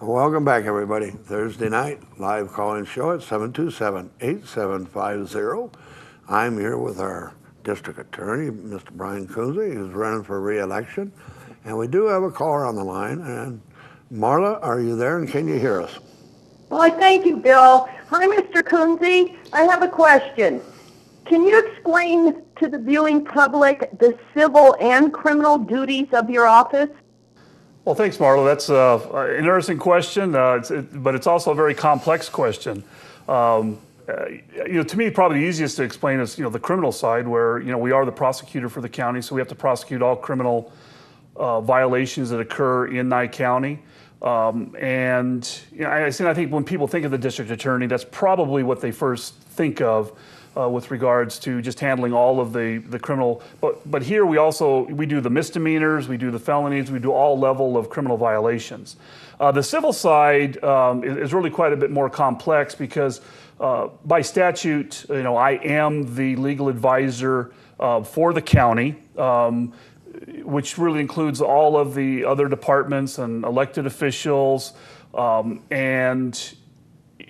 Welcome back, everybody. Thursday night, live call-in show at 727-8750. I'm here with our district attorney, Mr. Brian Kunzi, who's running for re-election. And we do have a caller on the line. And Marla, are you there and can you hear us? Well, thank you, Bill. Hi, Mr. Kunzi. I have a question. Can you explain to the viewing public the civil and criminal duties of your office? Well, thanks, Marla. That's an interesting question, but it's also a very complex question. To me, probably the easiest to explain is, the criminal side, where, we are the prosecutor for the county, so we have to prosecute all criminal violations that occur in Nye County. I think when people think of the district attorney, that's probably what they first think of with regards to just handling all of the criminal. But here we do the misdemeanors, we do the felonies, we do all level of criminal violations. The civil side is really quite a bit more complex because by statute, I am the legal advisor for the county, which really includes all of the other departments and elected officials,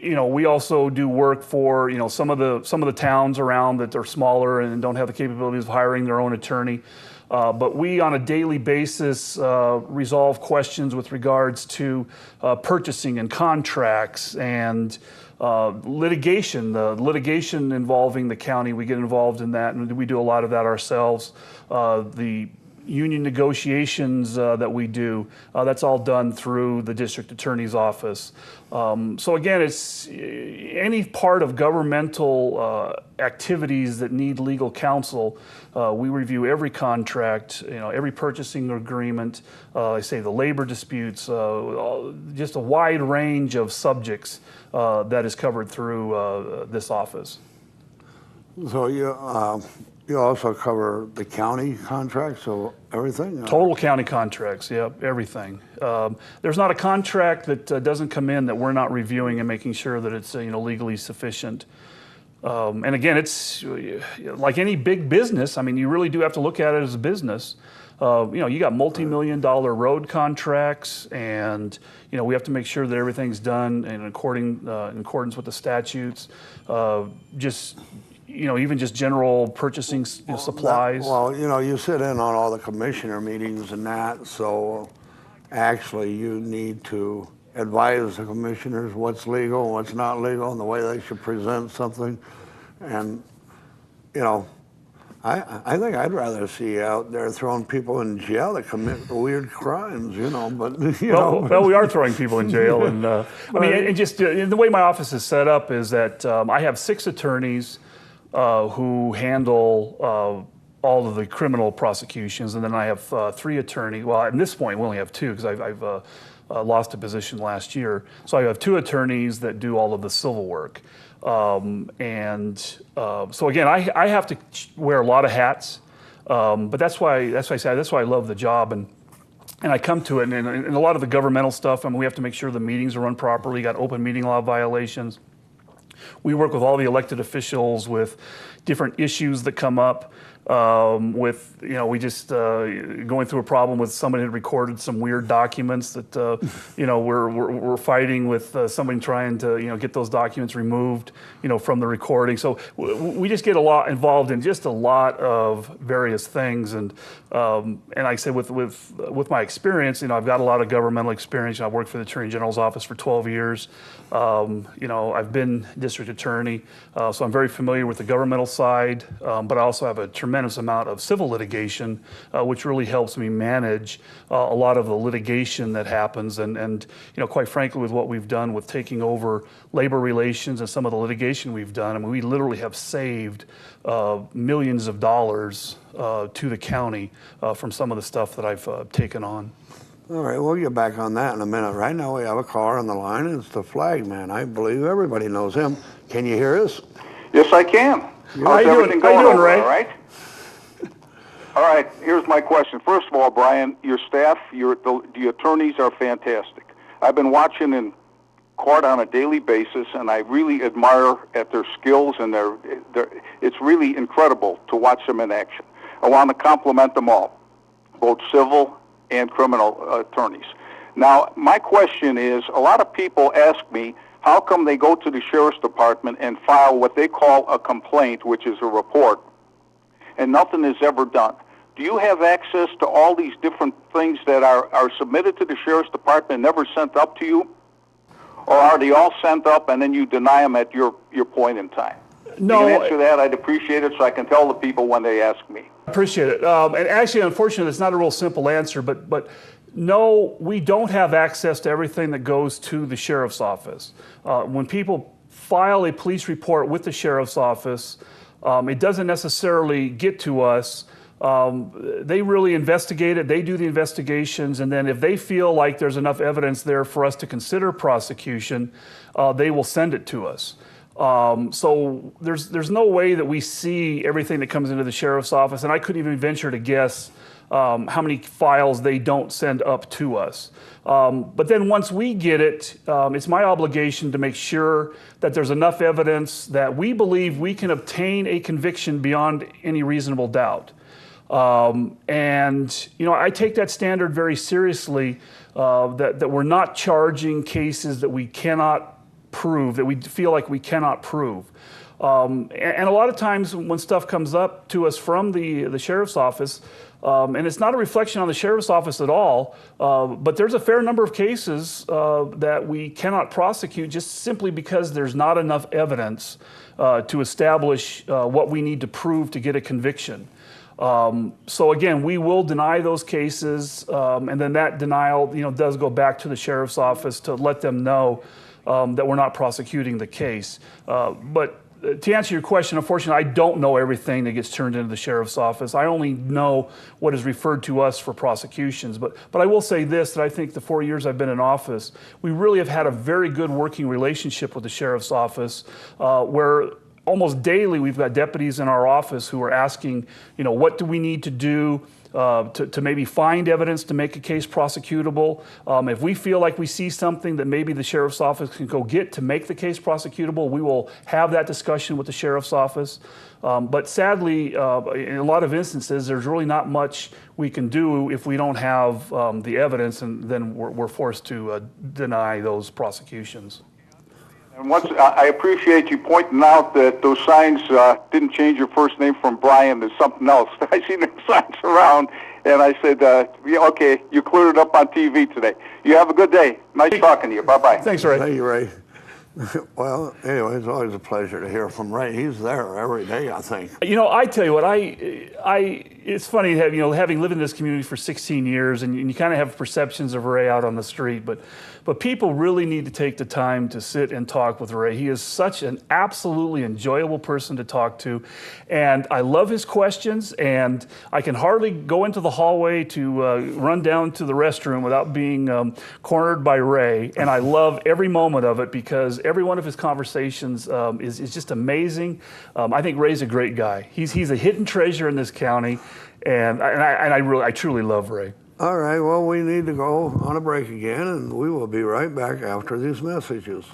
we also do work for some of the towns around that are smaller and don't have the capabilities of hiring their own attorney. But we, on a daily basis, resolve questions with regards to purchasing and contracts and litigation. The litigation involving the county, we get involved in that, and we do a lot of that ourselves. The union negotiations that we do, that's all done through the district attorney's office. So again, it's any part of governmental activities that need legal counsel. We review every contract, every purchasing agreement, the labor disputes, just a wide range of subjects that is covered through this office. So you also cover the county contracts, so everything? Total county contracts, yep, everything. There's not a contract that doesn't come in that we're not reviewing and making sure that it's legally sufficient. And again, it's like any big business. I mean, you really do have to look at it as a business. You got multi-million-dollar road contracts, and we have to make sure that everything's done in accordance with the statutes. Even just general purchasing supplies. You sit in on all the commissioner meetings and that, so actually you need to advise the commissioners what's legal and what's not legal and the way they should present something. And, I think I'd rather see you out there throwing people in jail that commit weird crimes, but, Well, we are throwing people in jail. And the way my office is set up is that I have 6 attorneys who handle all of the criminal prosecutions, and then I have 3 attorneys. Well, at this point, we only have 2 because I've lost a position last year. So I have 2 attorneys that do all of the civil work. So again, I have to wear a lot of hats, but that's why I love the job. And I come to it, and a lot of the governmental stuff, we have to make sure the meetings are run properly. You got open meeting law violations. We work with all the elected officials with different issues that come up. We just going through a problem with somebody had recorded some weird documents that we're fighting with somebody trying to get those documents removed from the recording. So we just get a lot involved in just a lot of various things. And like I said, with my experience, I've got a lot of governmental experience. I've worked for the Attorney General's office for 12 years. I've been district attorney, so I'm very familiar with the governmental side, but I also have a tremendous amount of civil litigation, which really helps me manage a lot of the litigation that happens. And quite frankly, with what we've done with taking over labor relations and some of the litigation we've done, we literally have saved millions of dollars to the county from some of the stuff that I've taken on. All right, we'll get back on that in a minute. Right now we have a caller on the line, and it's the Flag Man. I believe everybody knows him. Can you hear us? Yes, I can. How's everything going over there, all right? All right, here's my question. First of all, Brian, your staff, the attorneys are fantastic. I've been watching in court on a daily basis, and I really admire at their skills, and it's really incredible to watch them in action. I want to compliment them all, both civil and criminal attorneys. Now, my question is, a lot of people ask me, how come they go to the sheriff's department and file what they call a complaint, which is a report, and nothing is ever done? Do you have access to all these different things that are submitted to the sheriff's department and never sent up to you? Or are they all sent up and then you deny them at your point in time? No. If you can answer that, I'd appreciate it so I can tell the people when they ask me. Appreciate it. And actually, unfortunately, it's not a real simple answer, but no, we don't have access to everything that goes to the sheriff's office. When people file a police report with the sheriff's office, it doesn't necessarily get to us. They really investigate it, they do the investigations, and then if they feel like there's enough evidence there for us to consider prosecution, they will send it to us. So there's no way that we see everything that comes into the sheriff's office, and I couldn't even venture to guess how many files they don't send up to us. But then once we get it, it's my obligation to make sure that there's enough evidence that we believe we can obtain a conviction beyond any reasonable doubt. And you know, I take that standard very seriously, that we're not charging cases that we cannot prove, that we feel like we cannot prove. And a lot of times when stuff comes up to us from the sheriff's office, and it's not a reflection on the sheriff's office at all, but there's a fair number of cases that we cannot prosecute just simply because there's not enough evidence to establish what we need to prove to get a conviction. So again, we will deny those cases, and then that denial, you know, does go back to the sheriff's office to let them know that we're not prosecuting the case. But to answer your question, unfortunately, I don't know everything that gets turned into the sheriff's office. I only know what is referred to us for prosecutions. But I will say this, that I think the 4 years I've been in office, we really have had a very good working relationship with the sheriff's office, where almost daily we've got deputies in our office who are asking, you know, what do we need to do to maybe find evidence to make a case prosecutable. If we feel like we see something that maybe the sheriff's office can go get to make the case prosecutable, we will have that discussion with the sheriff's office. But sadly, in a lot of instances, there's really not much we can do if we don't have the evidence, and then we're forced to deny those prosecutions. And I appreciate you pointing out that those signs didn't change your first name from Brian to something else. I seen those signs around, and I said, yeah, okay, you cleared it up on TV today. You have a good day. Nice talking to you. Bye-bye. Thanks, Ray. Thank you, Ray. Well, anyway, it's always a pleasure to hear from Ray. He's there every day, I think. You know, I tell you what, it's funny, you know, having lived in this community for 16 years, and you kind of have perceptions of Ray out on the street, but people really need to take the time to sit and talk with Ray. He is such an absolutely enjoyable person to talk to, and I love his questions, and I can hardly go into the hallway to run down to the restroom without being cornered by Ray, and I love every moment of it because every one of his conversations is just amazing. I think Ray's a great guy. He's a hidden treasure in this county, and I truly love Ray. All right, well, we need to go on a break again, and we will be right back after these messages.